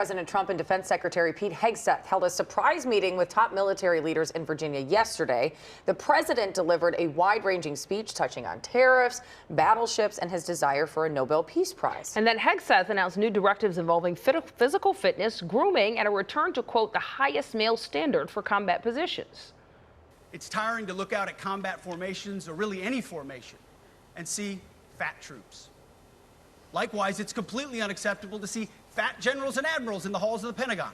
President Trump and Defense Secretary Pete Hegseth held a surprise meeting with top military leaders in Virginia yesterday. The president delivered a wide-ranging speech touching on tariffs, battleships, and his desire for a Nobel Peace Prize. And then Hegseth announced new directives involving physical fitness, grooming, and a return to, quote, the highest male standard for combat positions. It's tiring to look out at combat formations, or really any formation, and see fat troops. Likewise, it's completely unacceptable to see fat generals and admirals in the halls of the Pentagon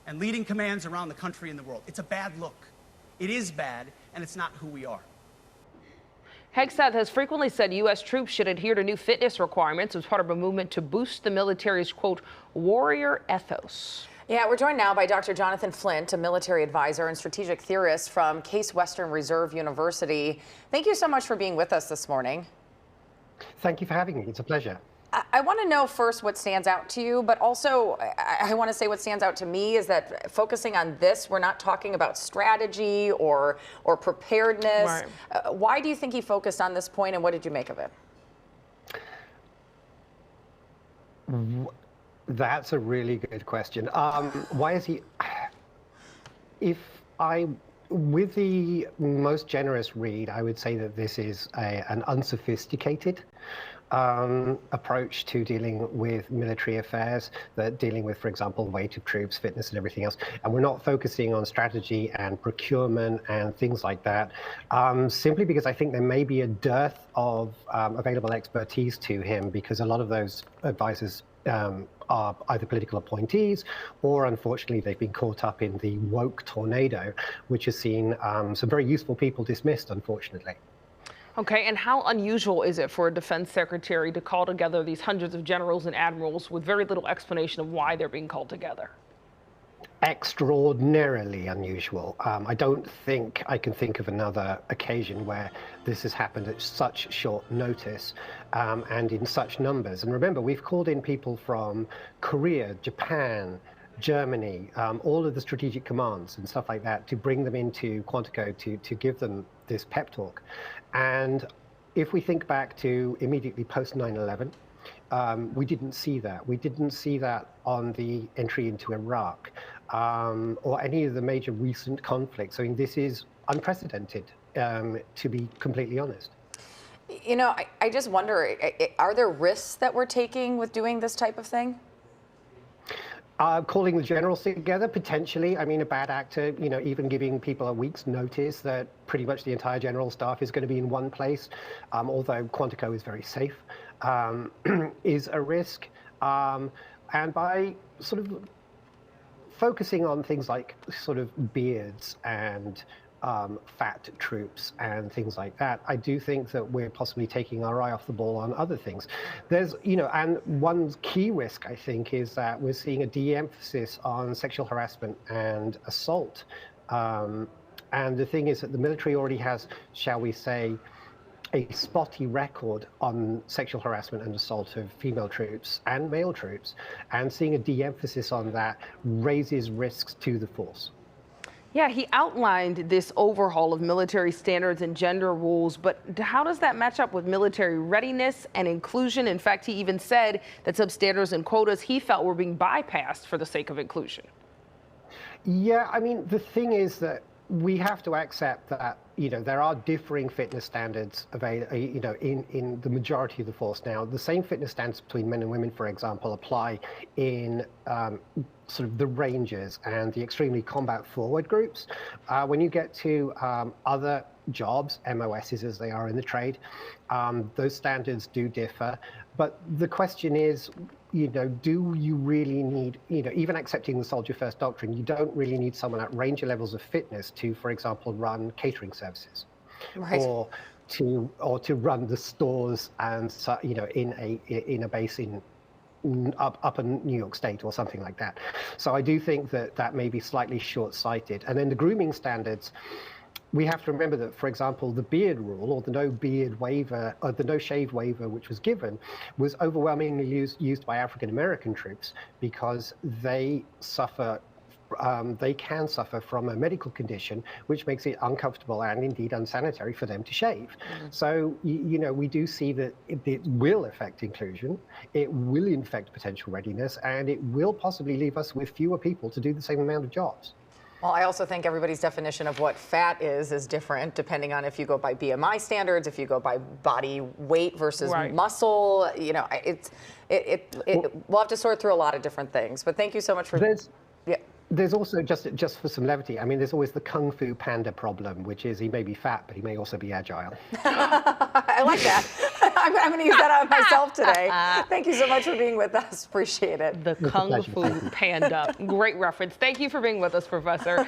and leading commands around the country and the world. It's a bad look. It is bad, and it's not who we are. Hegseth has frequently said U.S. troops should adhere to new fitness requirements as part of a movement to boost the military's, quote, warrior ethos. Yeah, we're joined now by Dr. Jonathan Flint, a military advisor and strategic theorist from Case Western Reserve University. Thank you so much for being with us this morning. Thank you for having me. It's a pleasure. I want to know first what stands out to you, but also I want to say what stands out to me is that focusing on this, we're not talking about strategy or preparedness. Right. Why do you think he focused on this point, and what did you make of it? That's a really good question. Why is he? With the most generous read, I would say that this is an unsophisticated approach to dealing with military affairs, that dealing with, for example, weight of troops, fitness, and everything else. And we're not focusing on strategy and procurement and things like that, simply because I think there may be a dearth of available expertise to him, because a lot of those advisors are either political appointees or, unfortunately, they've been caught up in the woke tornado, which has seen some very useful people dismissed, unfortunately. Okay, and how unusual is it for a defense secretary to call together these hundreds of generals and admirals with very little explanation of why they're being called together? Extraordinarily unusual. I don't think I can think of another occasion where this has happened at such short notice and in such numbers. And remember, we've called in people from Korea, Japan, Germany, all of the strategic commands and stuff like that, to bring them into Quantico to give them this pep talk. And if we think back to immediately post 9/11, we didn't see that. We didn't see that on the entry into Iraq or any of the major recent conflicts. I mean, this is unprecedented, to be completely honest. You know, I just wonder, are there risks that we're taking with doing this type of thing? Calling the generals together, potentially. I mean, a bad actor, you know, even giving people a week's notice that pretty much the entire general staff is going to be in one place, although Quantico is very safe, is a risk. And by sort of focusing on things like sort of beards and fat troops and things like that, I do think that we're possibly taking our eye off the ball on other things. There's, you know, and one key risk, I think, is that we're seeing a de-emphasis on sexual harassment and assault. And the thing is that the military already has, shall we say, a spotty record on sexual harassment and assault of female troops and male troops, and seeing a de-emphasis on that raises risks to the force. Yeah, he outlined this overhaul of military standards and gender rules, but how does that match up with military readiness and inclusion? In fact, he even said that some standards and quotas he felt were being bypassed for the sake of inclusion. Yeah, I mean, the thing is that we have to accept that, you know, there are differing fitness standards available, you know, in the majority of the force now. The same fitness standards between men and women, for example, apply in sort of the Rangers and the extremely combat forward groups. When you get to other jobs, MOSs as they are in the trade, those standards do differ. But the question is, you know, do you really need, you know, even accepting the soldier first doctrine, you don't really need someone at Ranger levels of fitness to, for example, run catering services, right, or to run the stores and, you know, in a base in up in New York State or something like that. So I do think that that may be slightly short-sighted. And then the grooming standards, we have to remember that, for example, the beard rule, or the no beard waiver, or the no shave waiver, which was given, was overwhelmingly used by African American troops because they suffer they can suffer from a medical condition which makes it uncomfortable and indeed unsanitary for them to shave. So, we do see that it will affect inclusion, it will infect potential readiness, and it will possibly leave us with fewer people to do the same amount of jobs. Well, I also think everybody's definition of what fat is different depending on if you go by BMI standards, if you go by body weight versus muscle. We'll have to sort through a lot of different things. But thank you so much for. There's also, just for some levity, I mean, there's always the Kung Fu Panda problem, which is he may be fat, but he may also be agile. I like that. I'm going to use that on myself today. Thank you so much for being with us. Appreciate it. The Kung Fu Panda. Great reference. Thank you for being with us, Professor.